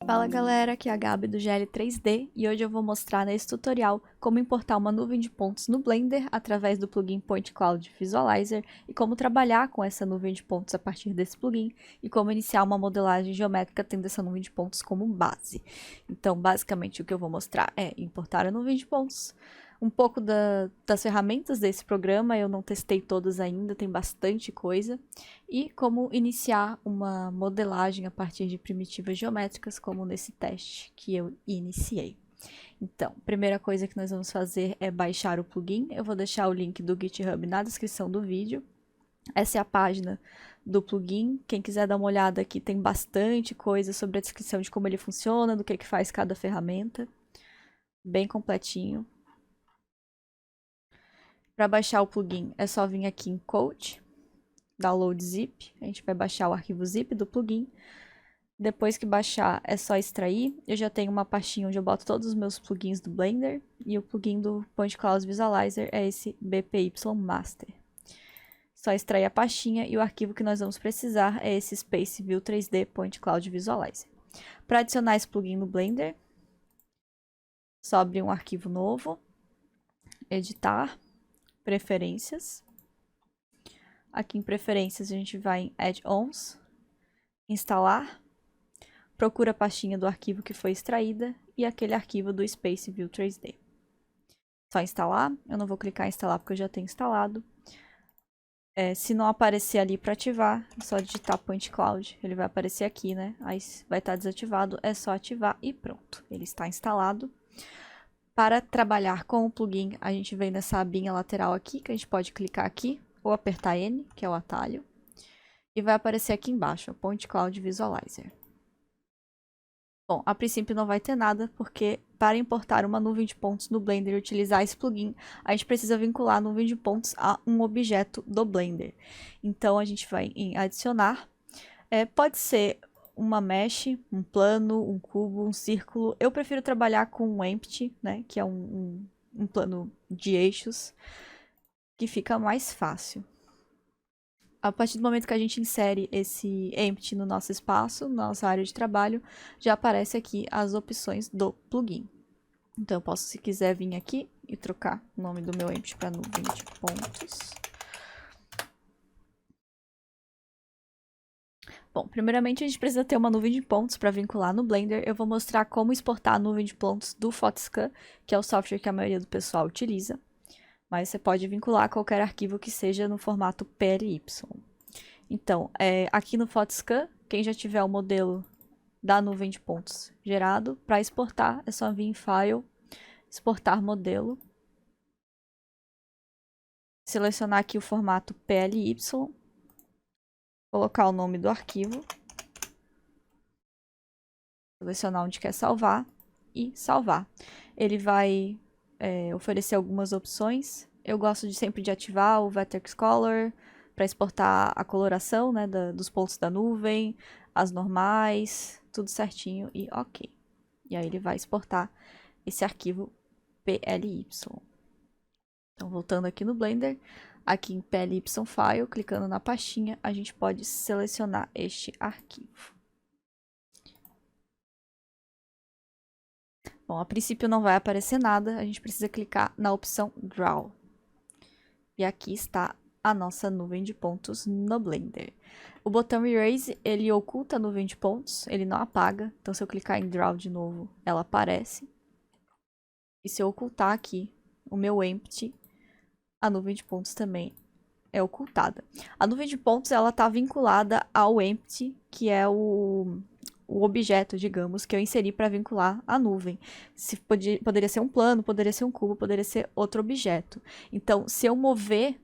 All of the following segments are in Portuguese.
Fala galera, aqui é a Gabi do GL3D e hoje eu vou mostrar nesse tutorial como importar uma nuvem de pontos no Blender através do plugin Point Cloud Visualizer e como trabalhar com essa nuvem de pontos a partir desse plugin e como iniciar uma modelagem geométrica tendo essa nuvem de pontos como base. Então, basicamente o que eu vou mostrar é importar a nuvem de pontos, um pouco das ferramentas desse programa, eu não testei todas ainda, tem bastante coisa, e como iniciar uma modelagem a partir de primitivas geométricas, como nesse teste que eu iniciei. Então, a primeira coisa que nós vamos fazer é baixar o plugin. Eu vou deixar o link do GitHub na descrição do vídeo. Essa é a página do plugin. Quem quiser dar uma olhada aqui, tem bastante coisa sobre a descrição de como ele funciona, do que faz cada ferramenta. Bem completinho. Para baixar o plugin, é só vir aqui em Code, Download Zip. A gente vai baixar o arquivo zip do plugin. Depois que baixar, é só extrair. Eu já tenho uma pastinha onde eu boto todos os meus plugins do Blender. E o plugin do Point Cloud Visualizer é esse BPY Master. Só extrair a pastinha e o arquivo que nós vamos precisar é esse Space View 3D Point Cloud Visualizer. Para adicionar esse plugin no Blender, só abrir um arquivo novo, editar, preferências. Aqui em preferências a gente vai em Add-ons, instalar, procura a pastinha do arquivo que foi extraída e aquele arquivo do Space View 3D. Só instalar, eu não vou clicar em instalar porque eu já tenho instalado. Se não aparecer ali para ativar, é só digitar Point Cloud, ele vai aparecer aqui, né? Aí vai estar desativado, é só ativar e pronto, ele está instalado. Para trabalhar com o plugin, a gente vem nessa abinha lateral aqui, que a gente pode clicar aqui, ou apertar N, que é o atalho, e vai aparecer aqui embaixo, Point Cloud Visualizer. Bom, a princípio não vai ter nada, porque para importar uma nuvem de pontos no Blender e utilizar esse plugin, a gente precisa vincular a nuvem de pontos a um objeto do Blender. Então, a gente vai em adicionar, pode ser uma mesh, um plano, um cubo, um círculo. Eu prefiro trabalhar com um empty, né, que é um plano de eixos, que fica mais fácil. A partir do momento que a gente insere esse empty no nosso espaço, na nossa área de trabalho, já aparece aqui as opções do plugin. Então, eu posso, se quiser, vir aqui e trocar o nome do meu empty para nuvem de pontos. Bom, primeiramente a gente precisa ter uma nuvem de pontos para vincular no Blender. Eu vou mostrar como exportar a nuvem de pontos do Photoscan, que é o software que a maioria do pessoal utiliza. Mas você pode vincular qualquer arquivo que seja no formato PLY. Então, aqui no Photoscan, quem já tiver o modelo da nuvem de pontos gerado, para exportar é só vir em File, exportar modelo. Selecionar aqui o formato PLY. Colocar o nome do arquivo, selecionar onde quer salvar e salvar. Ele vai oferecer algumas opções. Eu gosto sempre de ativar o Vertex Color para exportar a coloração, né, dos pontos da nuvem, as normais, tudo certinho e ok. E aí ele vai exportar esse arquivo PLY. Então, voltando aqui no Blender, aqui em PLY File, clicando na pastinha, a gente pode selecionar este arquivo. Bom, a princípio não vai aparecer nada, a gente precisa clicar na opção Draw. E aqui está a nossa nuvem de pontos no Blender. O botão Erase, ele oculta a nuvem de pontos, ele não apaga. Então, se eu clicar em Draw de novo, ela aparece. E se eu ocultar aqui o meu Empty, a nuvem de pontos também é ocultada. A nuvem de pontos, ela está vinculada ao empty, que é o objeto, digamos, que eu inseri para vincular a nuvem. Poderia ser um plano, poderia ser um cubo, poderia ser outro objeto. Então, se eu mover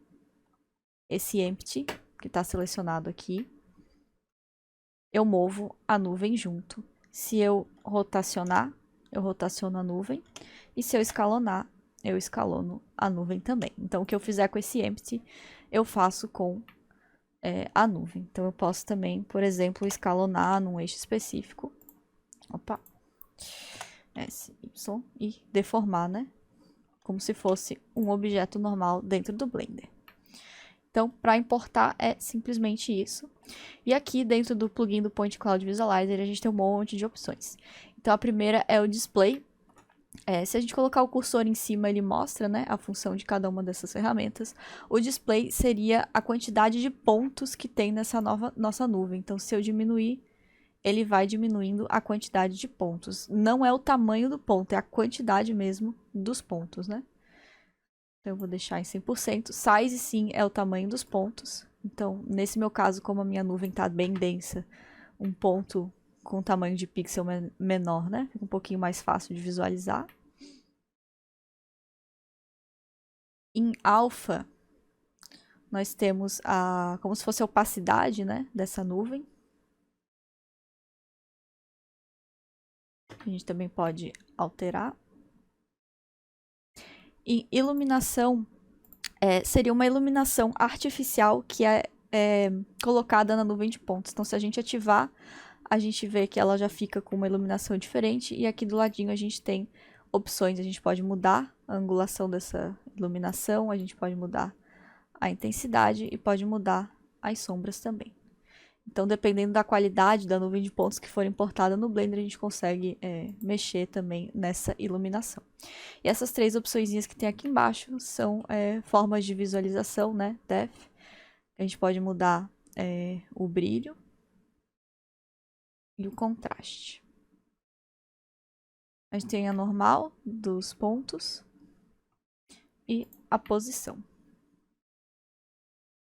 esse empty, que está selecionado aqui, eu movo a nuvem junto. Se eu rotacionar, eu rotaciono a nuvem. E se eu escalonar, eu escalono a nuvem também. Então, o que eu fizer com esse empty, eu faço com a nuvem. Então, eu posso também, por exemplo, escalonar num eixo específico. Opa! S, Y, e deformar, né? Como se fosse um objeto normal dentro do Blender. Então, para importar é simplesmente isso. E aqui dentro do plugin do Point Cloud Visualizer, a gente tem um monte de opções. Então, a primeira é o display. Se a gente colocar o cursor em cima, ele mostra, né, a função de cada uma dessas ferramentas. O display seria a quantidade de pontos que tem nessa nossa nuvem. Então, se eu diminuir, ele vai diminuindo a quantidade de pontos. Não é o tamanho do ponto, é a quantidade mesmo dos pontos, né? Então, eu vou deixar em 100%. Size, sim, é o tamanho dos pontos. Então, nesse meu caso, como a minha nuvem está bem densa, um ponto com tamanho de pixel menor, né? Fica um pouquinho mais fácil de visualizar. Em alpha, nós temos como se fosse a opacidade, né, dessa nuvem. A gente também pode alterar. E iluminação seria uma iluminação artificial que é colocada na nuvem de pontos. Então, se a gente ativar, a gente vê que ela já fica com uma iluminação diferente. E aqui do ladinho a gente tem opções. A gente pode mudar a angulação dessa iluminação, a gente pode mudar a intensidade e pode mudar as sombras também. Então, dependendo da qualidade da nuvem de pontos que for importada no Blender, a gente consegue mexer também nessa iluminação. E essas três opções que tem aqui embaixo são formas de visualização, né? Depth. A gente pode mudar o brilho e o contraste. A gente tem a normal dos pontos e a posição.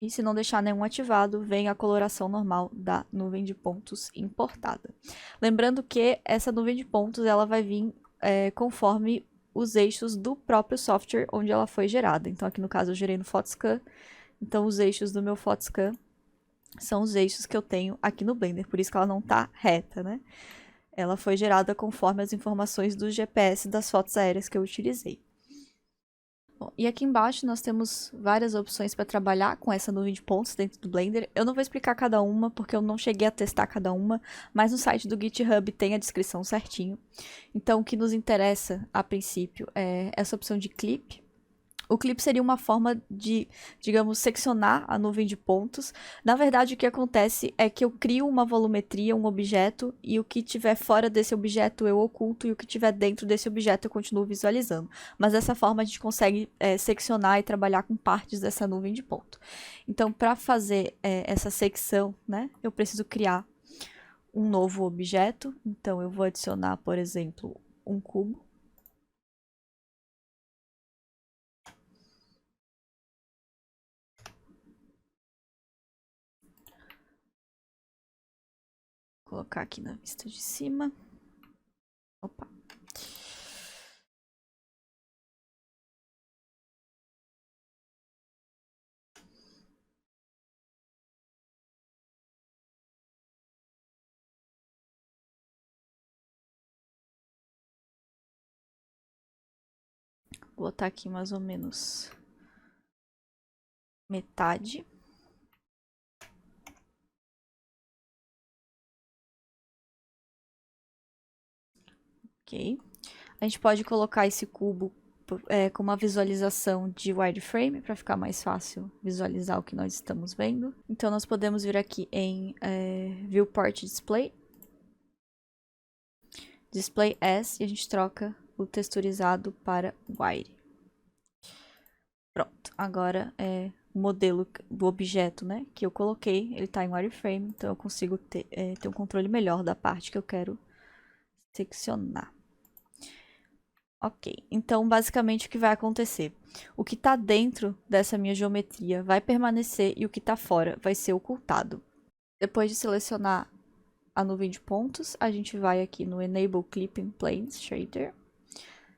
E se não deixar nenhum ativado, vem a coloração normal da nuvem de pontos importada. Lembrando que essa nuvem de pontos ela vai vir conforme os eixos do próprio software onde ela foi gerada. Então aqui no caso eu gerei no Photoscan, então os eixos do meu Photoscan são os eixos que eu tenho aqui no Blender, por isso que ela não está reta, né? Ela foi gerada conforme as informações do GPS das fotos aéreas que eu utilizei. Bom, e aqui embaixo nós temos várias opções para trabalhar com essa nuvem de pontos dentro do Blender. Eu não vou explicar cada uma, porque eu não cheguei a testar cada uma, mas no site do GitHub tem a descrição certinho. Então, o que nos interessa, a princípio, é essa opção de clip. O clipe seria uma forma de, digamos, seccionar a nuvem de pontos. Na verdade, o que acontece é que eu crio uma volumetria, um objeto, e o que tiver fora desse objeto eu oculto, e o que tiver dentro desse objeto eu continuo visualizando. Mas dessa forma a gente consegue seccionar e trabalhar com partes dessa nuvem de ponto. Então, para fazer essa secção, né, eu preciso criar um novo objeto. Então, eu vou adicionar, por exemplo, um cubo. Colocar aqui na vista de cima. Opa. Vou botar aqui mais ou menos metade. Ok. A gente pode colocar esse cubo com uma visualização de wireframe para ficar mais fácil visualizar o que nós estamos vendo. Então, nós podemos vir aqui em Viewport Display. Display As e a gente troca o texturizado para Wire. Pronto, agora o modelo do objeto, né, que eu coloquei, ele está em wireframe, então eu consigo ter um controle melhor da parte que eu quero seccionar. Ok, então basicamente o que vai acontecer? O que está dentro dessa minha geometria vai permanecer e o que está fora vai ser ocultado. Depois de selecionar a nuvem de pontos, a gente vai aqui no Enable Clipping Planes Shader.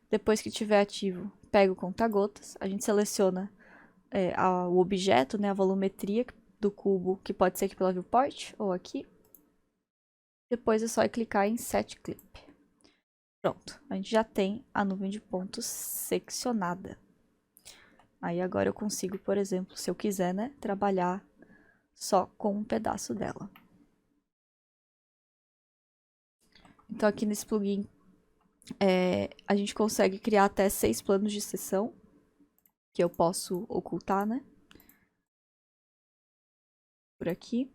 Depois que estiver ativo, pega o conta-gotas, a gente seleciona o objeto, né, a volumetria do cubo, que pode ser aqui pela Viewport ou aqui. Depois é só clicar em Set Clip. Pronto, a gente já tem a nuvem de pontos seccionada. Aí agora eu consigo, por exemplo, se eu quiser, né, trabalhar só com um pedaço dela. Então aqui nesse plugin a gente consegue criar até 6 planos de seção que eu posso ocultar, né? por aqui.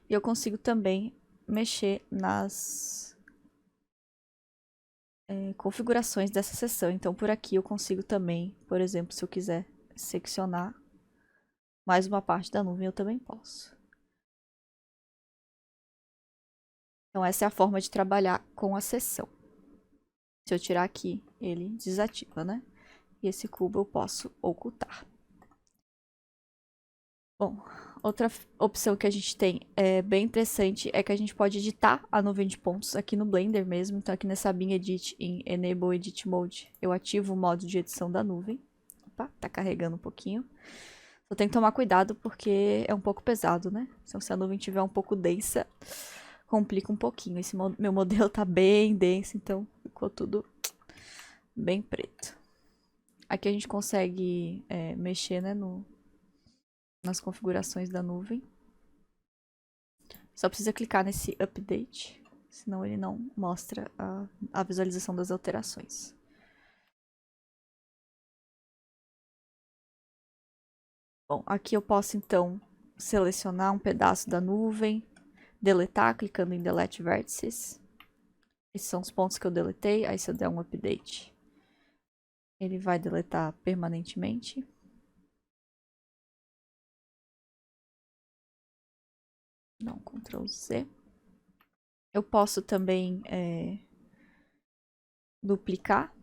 E eu consigo também mexer nas configurações dessa seção. Então, por aqui eu consigo também, por exemplo, se eu quiser seccionar mais uma parte da nuvem, eu também posso. Então, essa é a forma de trabalhar com a seção. Se eu tirar aqui, ele desativa, né? E esse cubo eu posso ocultar. Bom, outra opção que a gente tem bem interessante é que a gente pode editar a nuvem de pontos aqui no Blender mesmo. Então aqui nessa abinha Edit em Enable Edit Mode, eu ativo o modo de edição da nuvem. Opa, tá carregando um pouquinho. Só tem que tomar cuidado porque é um pouco pesado, né? Então se a nuvem estiver um pouco densa, complica um pouquinho. Esse meu modelo tá bem denso, então ficou tudo bem preto. Aqui a gente consegue mexer, né, nas configurações da nuvem. Só precisa clicar nesse update, senão ele não mostra a visualização das alterações. Bom, aqui eu posso então selecionar um pedaço da nuvem, deletar clicando em Delete Vertices. Esses são os pontos que eu deletei, aí se eu der um update, ele vai deletar permanentemente. Dá um Ctrl Z. Eu posso também duplicar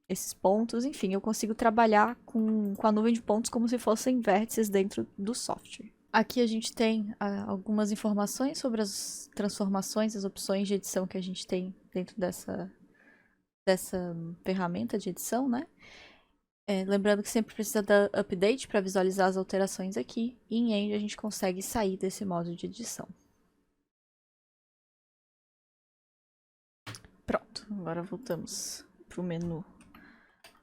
esses pontos. Enfim, eu consigo trabalhar com a nuvem de pontos como se fossem vértices dentro do software. Aqui a gente tem algumas informações sobre as transformações, as opções de edição que a gente tem dentro dessa ferramenta de edição, né? Lembrando que sempre precisa dar update para visualizar as alterações aqui. E em End a gente consegue sair desse modo de edição. Pronto, agora voltamos para o menu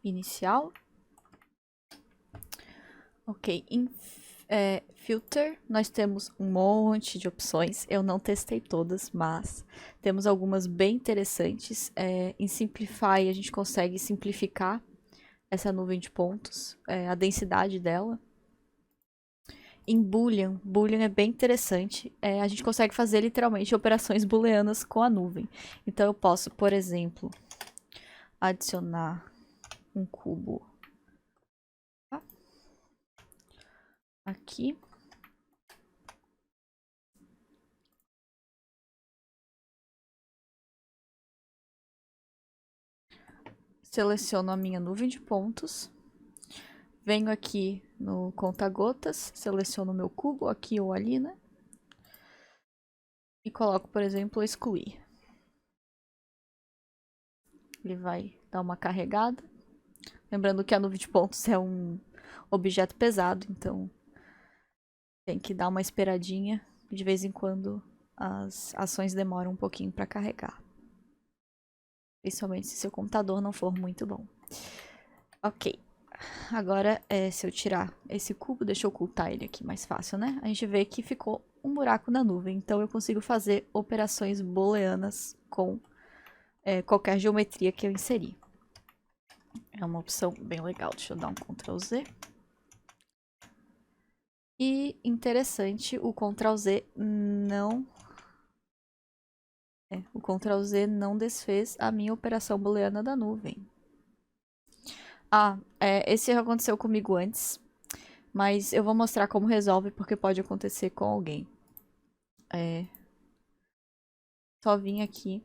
inicial. Ok, em Filter nós temos um monte de opções. Eu não testei todas, mas temos algumas bem interessantes. Em Simplify a gente consegue simplificar essa nuvem de pontos, a densidade dela. Em Boolean, Boolean é bem interessante. A gente consegue fazer literalmente operações booleanas com a nuvem. Então eu posso, por exemplo, adicionar um cubo aqui. Seleciono a minha nuvem de pontos. Venho aqui no conta-gotas, seleciono o meu cubo aqui ou ali, né? E coloco, por exemplo, excluir. Ele vai dar uma carregada. Lembrando que a nuvem de pontos é um objeto pesado, então tem que dar uma esperadinha. De vez em quando as ações demoram um pouquinho para carregar. Principalmente se seu computador não for muito bom. Ok. Agora, se eu tirar esse cubo, deixa eu ocultar ele aqui mais fácil, né? A gente vê que ficou um buraco na nuvem. Então eu consigo fazer operações booleanas com qualquer geometria que eu inserir. É uma opção bem legal. Deixa eu dar um Ctrl Z. E interessante, o Ctrl Z não... o Ctrl Z não desfez a minha operação booleana da nuvem. Esse aconteceu comigo antes, mas eu vou mostrar como resolve, porque pode acontecer com alguém. Só vim aqui.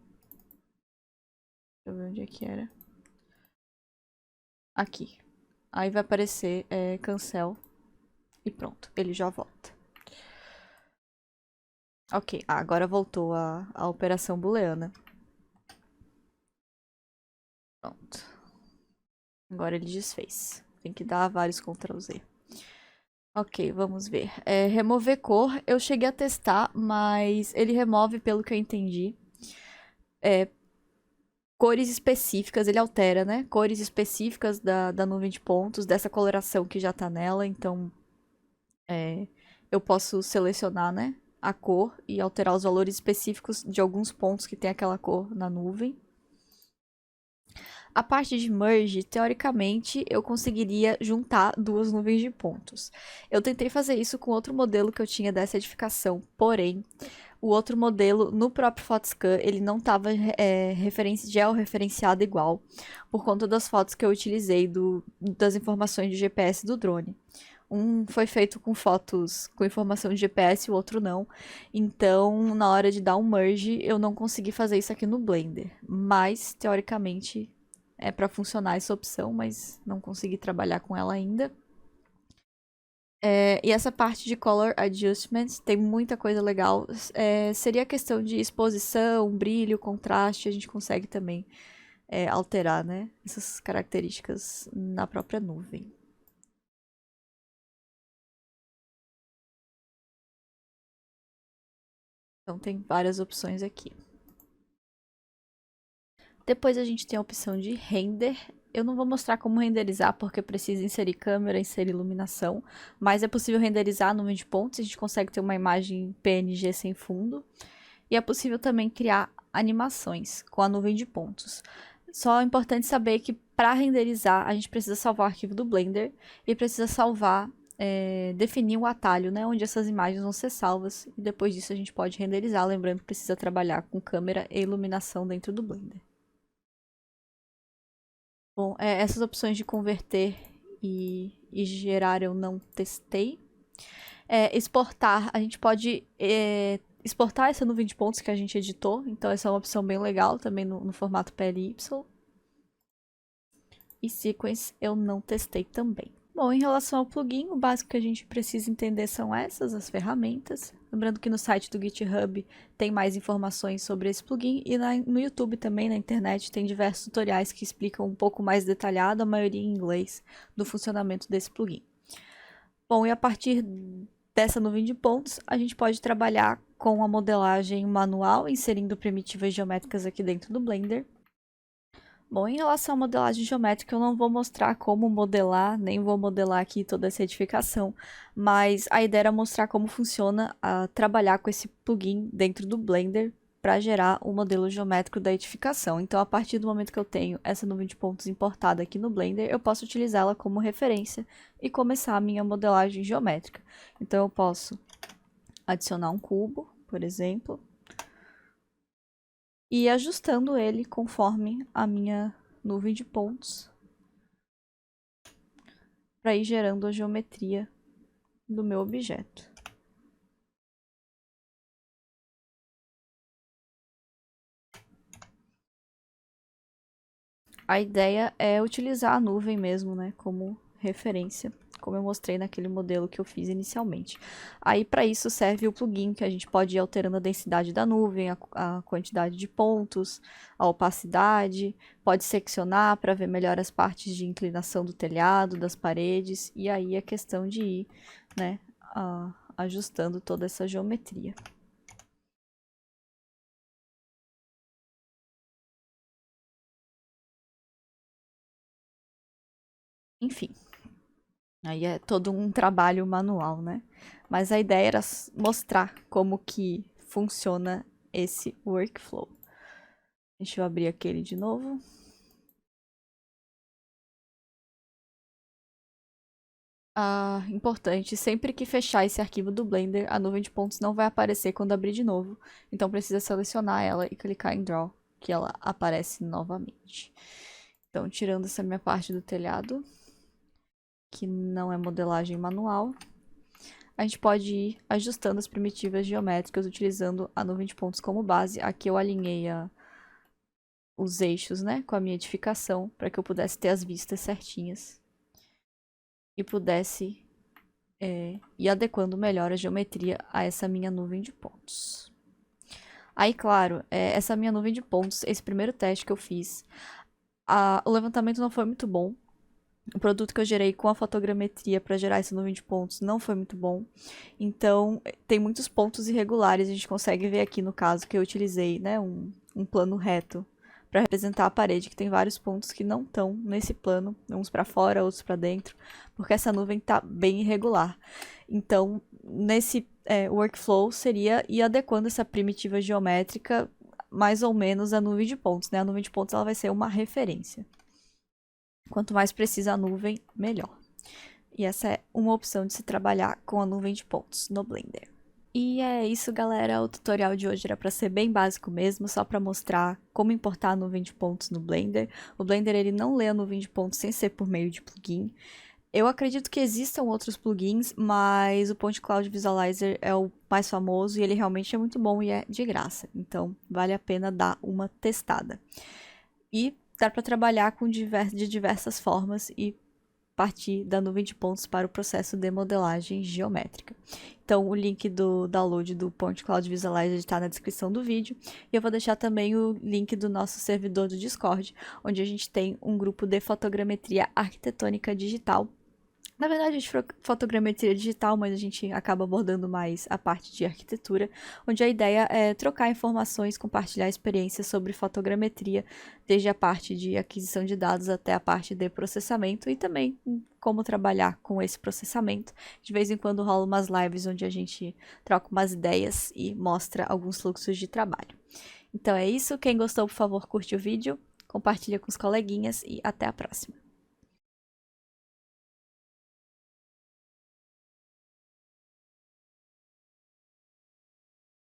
Deixa eu ver onde é que era. Aqui. Aí vai aparecer cancel. E pronto, ele já volta. Ok, agora voltou a operação booleana. Pronto. Agora ele desfez. Tem que dar vários Ctrl Z. Ok, vamos ver. Remover cor, eu cheguei a testar, mas ele remove, pelo que eu entendi, cores específicas, ele altera, né? Cores específicas da nuvem de pontos, dessa coloração que já tá nela, então eu posso selecionar, né, a cor e alterar os valores específicos de alguns pontos que tem aquela cor na nuvem. A parte de merge, teoricamente, eu conseguiria juntar duas nuvens de pontos. Eu tentei fazer isso com outro modelo que eu tinha dessa edificação, porém, o outro modelo, no próprio Photoscan, ele não estava georreferenciado igual, por conta das fotos que eu utilizei das informações de GPS do drone. Um foi feito com fotos com informação de GPS, o outro não. Então, na hora de dar um merge, eu não consegui fazer isso aqui no Blender. Mas, teoricamente, é para funcionar essa opção, mas não consegui trabalhar com ela ainda. E essa parte de Color Adjustment tem muita coisa legal. Seria questão de exposição, brilho, contraste, a gente consegue também alterar, né, essas características na própria nuvem. Então tem várias opções aqui. Depois a gente tem a opção de render. Eu não vou mostrar como renderizar porque precisa inserir câmera, inserir iluminação, mas é possível renderizar a nuvem de pontos, a gente consegue ter uma imagem PNG sem fundo. E é possível também criar animações com a nuvem de pontos. Só é importante saber que para renderizar a gente precisa salvar o arquivo do Blender e precisa salvar, definir o atalho, né, onde essas imagens vão ser salvas. E depois disso a gente pode renderizar, lembrando que precisa trabalhar com câmera e iluminação dentro do Blender. Bom, essas opções de converter e gerar eu não testei. Exportar, a gente pode exportar essa nuvem de pontos que a gente editou. Então essa é uma opção bem legal também no formato PLY. E Sequence eu não testei também. Bom, em relação ao plugin, o básico que a gente precisa entender são essas, as ferramentas. Lembrando que no site do GitHub tem mais informações sobre esse plugin e no YouTube também, na internet, tem diversos tutoriais que explicam um pouco mais detalhado, a maioria em inglês, do funcionamento desse plugin. Bom, e a partir dessa nuvem de pontos, a gente pode trabalhar com a modelagem manual, inserindo primitivas geométricas aqui dentro do Blender. Bom, em relação à modelagem geométrica, eu não vou mostrar como modelar, nem vou modelar aqui toda essa edificação, mas a ideia era mostrar como funciona trabalhar com esse plugin dentro do Blender para gerar o modelo geométrico da edificação. Então, a partir do momento que eu tenho essa nuvem de pontos importada aqui no Blender, eu posso utilizá-la como referência e começar a minha modelagem geométrica. Então, eu posso adicionar um cubo, por exemplo, e ir ajustando ele conforme a minha nuvem de pontos para ir gerando a geometria do meu objeto. A ideia é utilizar a nuvem mesmo, né, como referência, como eu mostrei naquele modelo que eu fiz inicialmente. Aí, para isso, serve o plugin, que a gente pode ir alterando a densidade da nuvem, a quantidade de pontos, a opacidade, pode seccionar para ver melhor as partes de inclinação do telhado, das paredes, e aí é questão de ir, né, ajustando toda essa geometria. Enfim, aí é todo um trabalho manual, né? Mas a ideia era mostrar como que funciona esse workflow. Deixa eu abrir aquele de novo. Importante, sempre que fechar esse arquivo do Blender, a nuvem de pontos não vai aparecer quando abrir de novo. Então precisa selecionar ela e clicar em Draw, que ela aparece novamente. Então, tirando essa minha parte do telhado, que não é modelagem manual, a gente pode ir ajustando as primitivas geométricas utilizando a nuvem de pontos como base. Aqui eu alinhei os eixos, né, com a minha edificação, para que eu pudesse ter as vistas certinhas e pudesse ir adequando melhor a geometria a essa minha nuvem de pontos. Aí, claro, essa minha nuvem de pontos, esse primeiro teste que eu fiz, o levantamento não foi muito bom. O produto que eu gerei com a fotogrametria para gerar essa nuvem de pontos não foi muito bom. Então, tem muitos pontos irregulares. A gente consegue ver aqui no caso que eu utilizei, né, um plano reto para representar a parede, que tem vários pontos que não estão nesse plano, uns para fora, outros para dentro, porque essa nuvem está bem irregular. Então, nesse workflow seria ir adequando essa primitiva geométrica mais ou menos à nuvem de pontos, né? A nuvem de pontos ela vai ser uma referência. Quanto mais precisa a nuvem, melhor. E essa é uma opção de se trabalhar com a nuvem de pontos no Blender. E é isso, galera. O tutorial de hoje era para ser bem básico mesmo, só para mostrar como importar a nuvem de pontos no Blender. O Blender ele não lê a nuvem de pontos sem ser por meio de plugin. Eu acredito que existam outros plugins, mas o Point Cloud Visualizer é o mais famoso e ele realmente é muito bom e é de graça. Então, vale a pena dar uma testada. E dá para trabalhar de diversas formas e partir da nuvem de pontos para o processo de modelagem geométrica. Então, o link do download do Point Cloud Visualizer está na descrição do vídeo. E eu vou deixar também o link do nosso servidor do Discord, onde a gente tem um grupo de fotogrametria arquitetônica digital. Na verdade, de fotogrametria digital, mas a gente acaba abordando mais a parte de arquitetura, onde a ideia é trocar informações, compartilhar experiências sobre fotogrametria, desde a parte de aquisição de dados até a parte de processamento e também como trabalhar com esse processamento. De vez em quando rola umas lives onde a gente troca umas ideias e mostra alguns fluxos de trabalho. Então é isso, quem gostou, por favor, curte o vídeo, compartilha com os coleguinhas e até a próxima.